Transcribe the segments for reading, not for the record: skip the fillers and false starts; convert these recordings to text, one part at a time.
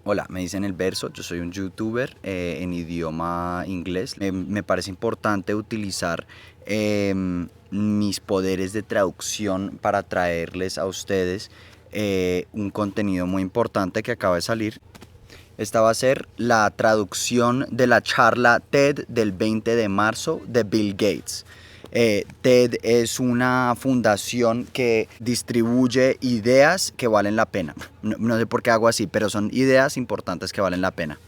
Hola, me dicen El Verso, yo soy un youtuber en idioma inglés. Me parece importante utilizar mis poderes de traducción para traerles a ustedes un contenido muy importante que acaba de salir. Esta va a ser la traducción de la charla TED del 20 de marzo de Bill Gates. TED es una fundación que distribuye ideas que valen la pena. No sé por qué hago así, pero son ideas importantes que valen la pena.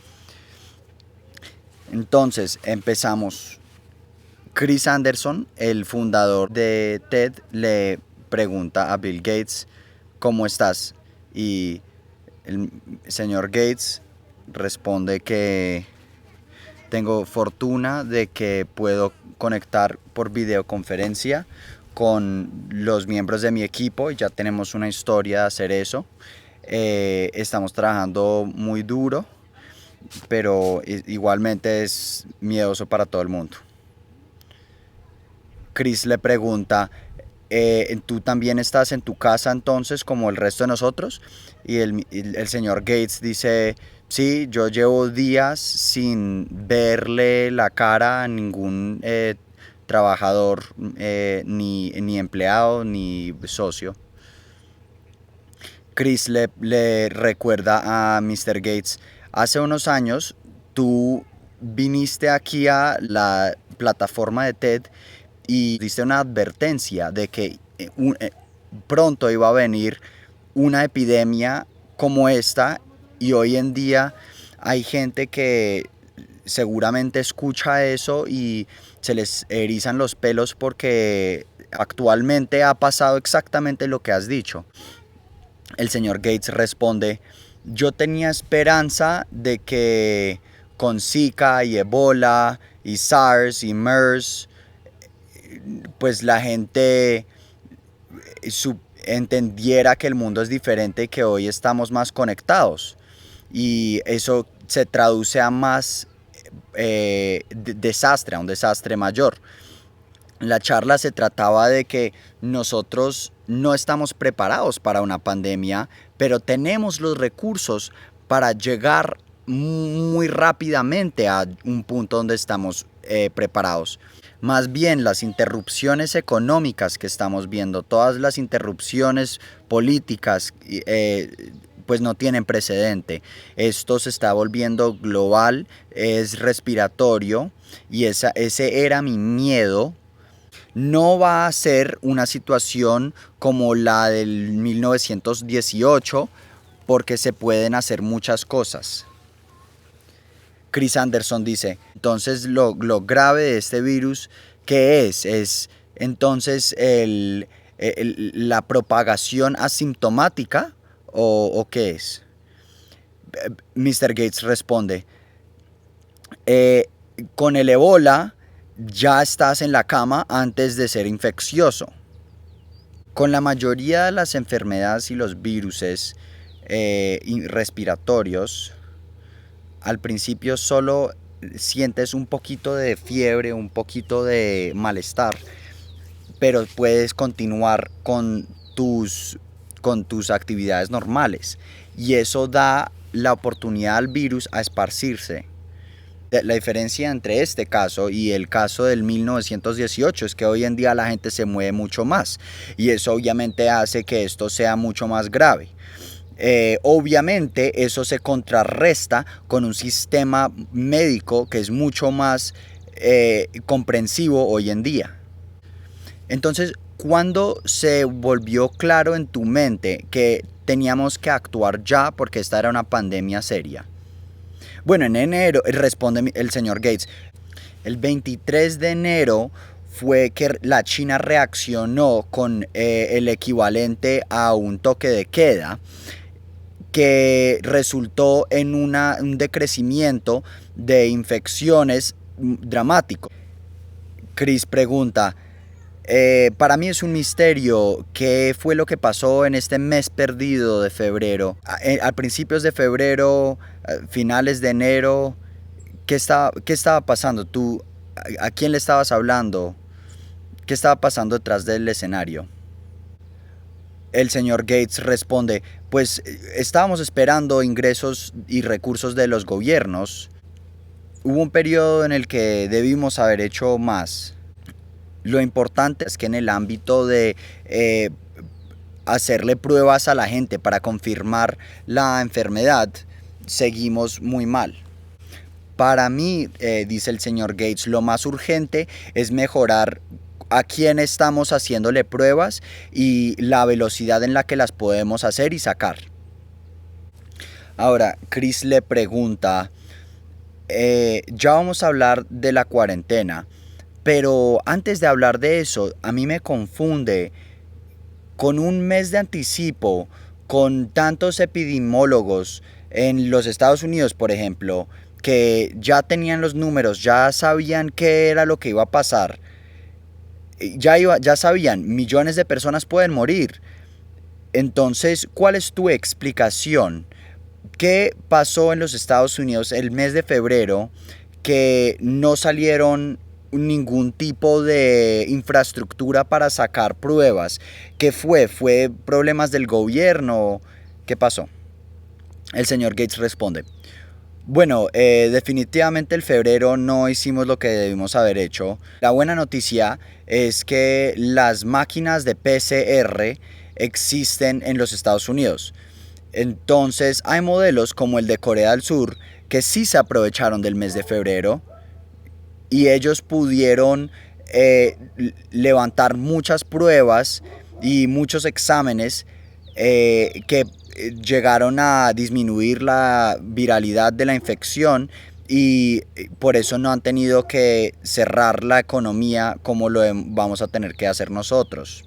Entonces, empezamos. Chris Anderson, el fundador de TED, le pregunta a Bill Gates, ¿cómo estás? Y el señor Gates responde que tengo fortuna de que puedo conectar por videoconferencia con los miembros de mi equipo y ya tenemos una historia de hacer eso. Estamos trabajando muy duro, pero igualmente es miedoso para todo el mundo. Chris le pregunta, ¿tú también estás en tu casa entonces como el resto de nosotros? Y el señor Gates dice, sí, yo llevo días sin verle la cara a ningún trabajador, ni empleado, ni socio. Chris le recuerda a Mr. Gates, hace unos años tú viniste aquí a la plataforma de TED y diste una advertencia de que pronto iba a venir una epidemia como esta, y hoy en día hay gente que seguramente escucha eso y se les erizan los pelos porque actualmente ha pasado exactamente lo que has dicho. El señor Gates responde, yo tenía esperanza de que con Zika y Ebola y SARS y MERS, pues la gente entendiera que el mundo es diferente y que hoy estamos más conectados. Y eso se traduce a más desastre, a un desastre mayor. La charla se trataba de que nosotros no estamos preparados para una pandemia, pero tenemos los recursos para llegar muy rápidamente a un punto donde estamos preparados. Más bien las interrupciones económicas que estamos viendo, todas las interrupciones políticas, pues no tienen precedente. Esto se está volviendo global, es respiratorio, y ese era mi miedo. No va a ser una situación como la del 1918, porque se pueden hacer muchas cosas. Chris Anderson dice, entonces lo grave de este virus, ¿qué es? ¿Es entonces la propagación asintomática o qué es? Mr. Gates responde, eh, con el Ebola ya estás en la cama antes de ser infeccioso. Con la mayoría de las enfermedades y los viruses respiratorios, al principio solo sientes un poquito de fiebre, un poquito de malestar, pero puedes continuar con tus actividades normales, y eso da la oportunidad al virus a esparcirse. La diferencia entre este caso y el caso del 1918 es que hoy en día la gente se mueve mucho más, y eso obviamente hace que esto sea mucho más grave. Obviamente eso se contrarresta con un sistema médico que es mucho más comprensivo hoy en día. Entonces, ¿cuándo se volvió claro en tu mente que teníamos que actuar ya porque esta era una pandemia seria? Bueno, en enero, responde el señor Gates, el 23 de enero fue que la China reaccionó con el equivalente a un toque de queda, que resultó en un decrecimiento de infecciones dramático. Chris pregunta, para mí es un misterio qué fue lo que pasó en este mes perdido de febrero. A principios de febrero, finales de enero, qué estaba pasando? ¿Tú, a quién le estabas hablando? ¿Qué estaba pasando detrás del escenario? El señor Gates responde, pues estábamos esperando ingresos y recursos de los gobiernos. Hubo un periodo en el que debimos haber hecho más. Lo importante es que en el ámbito de hacerle pruebas a la gente para confirmar la enfermedad, seguimos muy mal. Para mí, dice el señor Gates, lo más urgente es mejorar a quién estamos haciéndole pruebas y la velocidad en la que las podemos hacer y sacar. Ahora, Chris le pregunta, ya vamos a hablar de la cuarentena, pero antes de hablar de eso, a mí me confunde con un mes de anticipo, con tantos epidemiólogos en los Estados Unidos, por ejemplo, que ya tenían los números, ya sabían qué era lo que iba a pasar, ya sabían, millones de personas pueden morir. Entonces, ¿cuál es tu explicación? ¿Qué pasó en los Estados Unidos el mes de febrero que no salieron ningún tipo de infraestructura para sacar pruebas? ¿Qué fue? ¿Fue problemas del gobierno? ¿Qué pasó? El señor Gates responde, bueno, definitivamente el febrero no hicimos lo que debimos haber hecho. La buena noticia es que las máquinas de PCR existen en los Estados Unidos. Entonces hay modelos como el de Corea del Sur que sí se aprovecharon del mes de febrero y ellos pudieron levantar muchas pruebas y muchos exámenes que llegaron a disminuir la viralidad de la infección y por eso no han tenido que cerrar la economía como lo vamos a tener que hacer nosotros.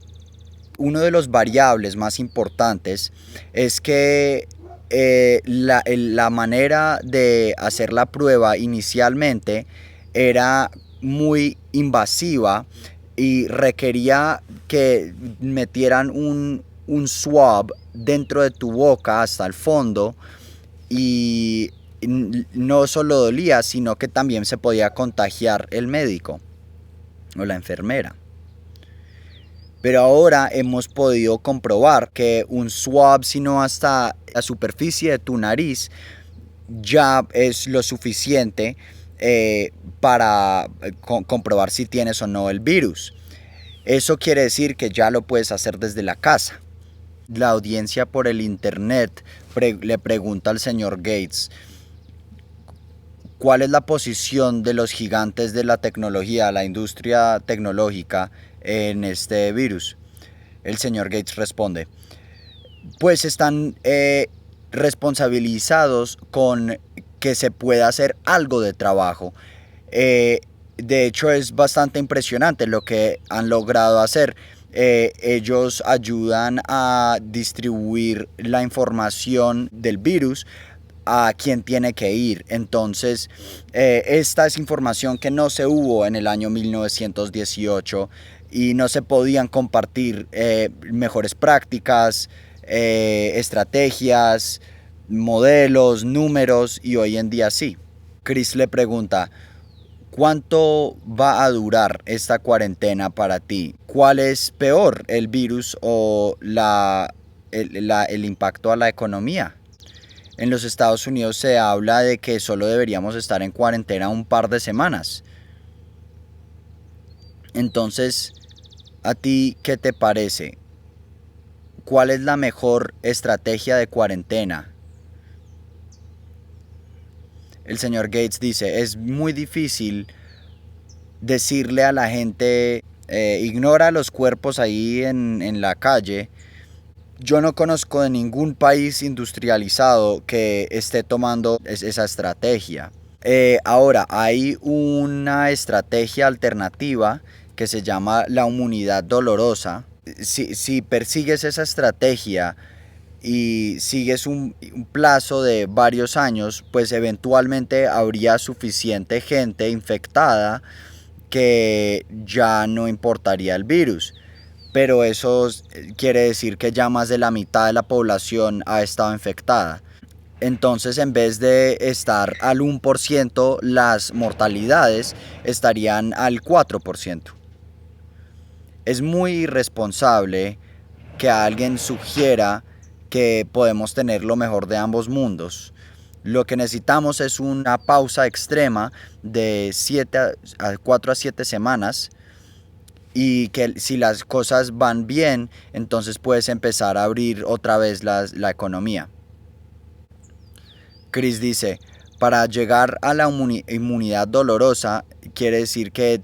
Uno de los variables más importantes es que la manera de hacer la prueba inicialmente era muy invasiva y requería que metieran un swab dentro de tu boca hasta el fondo y no solo dolía, sino que también se podía contagiar el médico o la enfermera. Pero ahora hemos podido comprobar que un swab, sino hasta la superficie de tu nariz, ya es lo suficiente para comprobar si tienes o no el virus. Eso quiere decir que ya lo puedes hacer desde la casa. La audiencia por el internet le pregunta al señor Gates, ¿cuál es la posición de los gigantes de la tecnología, la industria tecnológica en este virus? El señor Gates responde, pues están responsabilizados con que se pueda hacer algo de trabajo. De hecho, es bastante impresionante lo que han logrado hacer. Ellos ayudan a distribuir la información del virus a quien tiene que ir. Entonces, esta es información que no se hubo en el año 1918 y no se podían compartir mejores prácticas, estrategias, modelos, números, y hoy en día sí. Chris le pregunta, ¿cuánto va a durar esta cuarentena para ti? ¿Cuál es peor, el virus o el impacto a la economía? En los Estados Unidos se habla de que solo deberíamos estar en cuarentena un par de semanas. Entonces, ¿a ti qué te parece? ¿Cuál es la mejor estrategia de cuarentena? El señor Gates dice, es muy difícil decirle a la gente, ignora los cuerpos ahí en la calle. Yo no conozco de ningún país industrializado que esté tomando esa estrategia. Ahora, hay una estrategia alternativa que se llama la inmunidad dolorosa. Si persigues esa estrategia y sigues un plazo de varios años, pues eventualmente habría suficiente gente infectada que ya no importaría el virus. Pero eso quiere decir que ya más de la mitad de la población ha estado infectada. Entonces, en vez de estar al 1%, las mortalidades estarían al 4%. Es muy irresponsable que alguien sugiera que podemos tener lo mejor de ambos mundos. Lo que necesitamos es una pausa extrema de 4 a 7 semanas, y que si las cosas van bien, entonces puedes empezar a abrir otra vez la economía. Chris dice, para llegar a la inmunidad dolorosa, quiere decir que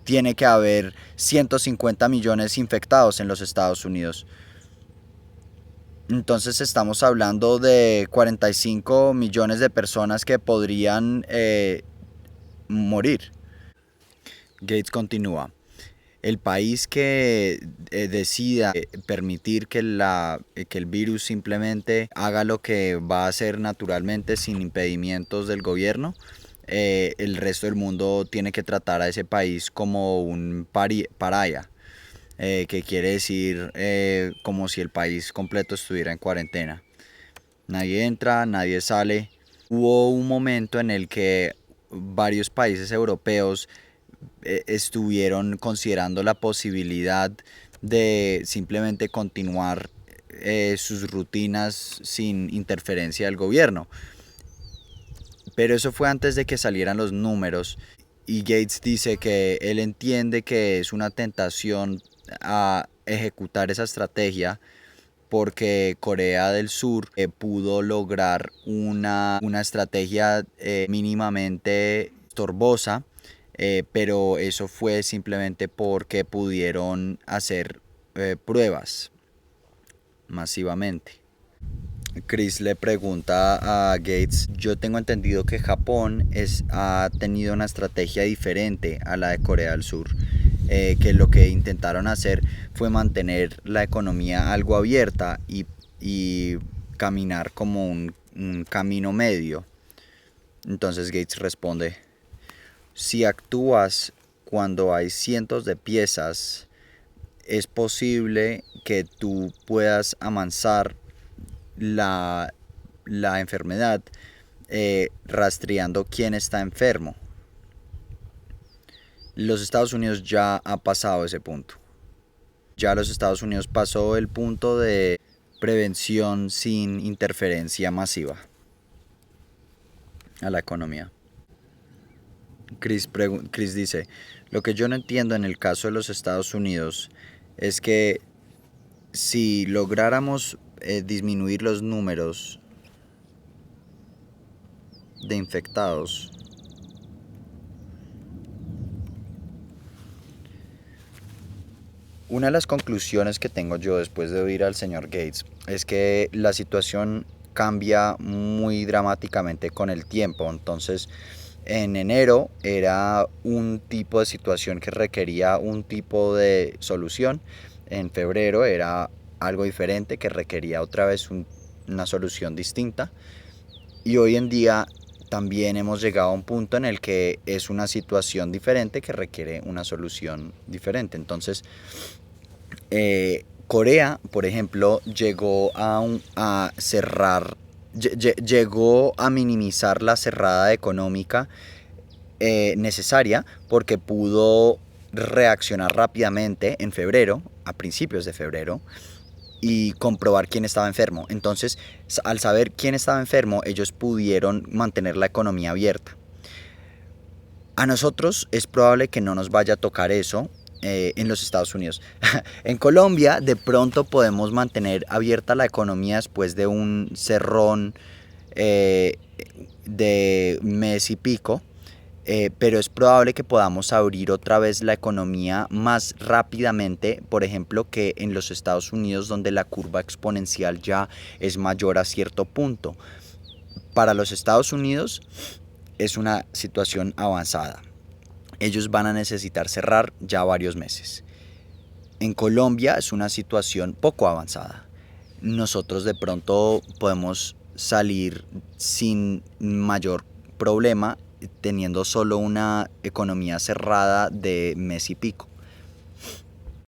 tiene que haber 150 millones infectados en los Estados Unidos. Entonces estamos hablando de 45 millones de personas que podrían morir. Gates continúa. El país que decida permitir que el virus simplemente haga lo que va a hacer naturalmente sin impedimentos del gobierno, el resto del mundo tiene que tratar a ese país como un paraya, que quiere decir como si el país completo estuviera en cuarentena. Nadie entra, nadie sale. Hubo un momento en el que varios países europeos estuvieron considerando la posibilidad de simplemente continuar sus rutinas sin interferencia del gobierno. Pero eso fue antes de que salieran los números, y Gates dice que él entiende que es una tentación a ejecutar esa estrategia porque Corea del Sur pudo lograr una estrategia mínimamente estorbosa, pero eso fue simplemente porque pudieron hacer pruebas masivamente. Chris le pregunta a Gates, yo tengo entendido que Japón ha tenido una estrategia diferente a la de Corea del Sur, que lo que intentaron hacer fue mantener la economía algo abierta y caminar como un camino medio. Entonces Gates responde, si actúas cuando hay cientos de piezas, es posible que tú puedas amansar la enfermedad rastreando quién está enfermo. Los Estados Unidos ya ha pasado ese punto. Ya los Estados Unidos pasó el punto de prevención sin interferencia masiva a la economía. Chris dice, lo que yo no entiendo en el caso de los Estados Unidos es que si lográramos disminuir los números de infectados, una de las conclusiones que tengo yo después de oír al señor Gates es que la situación cambia muy dramáticamente con el tiempo. Entonces, en enero era un tipo de situación que requería un tipo de solución. En febrero era algo diferente que requería otra vez una solución distinta. Y hoy en día también hemos llegado a un punto en el que es una situación diferente que requiere una solución diferente. Entonces, Corea, por ejemplo, llegó a cerrar, llegó a minimizar la cerrada económica necesaria porque pudo reaccionar rápidamente en febrero, a principios de febrero, y comprobar quién estaba enfermo. Entonces, al saber quién estaba enfermo, ellos pudieron mantener la economía abierta. A nosotros es probable que no nos vaya a tocar eso en los Estados Unidos. En Colombia, de pronto podemos mantener abierta la economía después de un cerrón de mes y pico. Pero es probable que podamos abrir otra vez la economía más rápidamente, por ejemplo, que en los Estados Unidos, donde la curva exponencial ya es mayor a cierto punto. Para los Estados Unidos es una situación avanzada. Ellos van a necesitar cerrar ya varios meses. En Colombia es una situación poco avanzada. Nosotros de pronto podemos salir sin mayor problema teniendo solo una economía cerrada de mes y pico.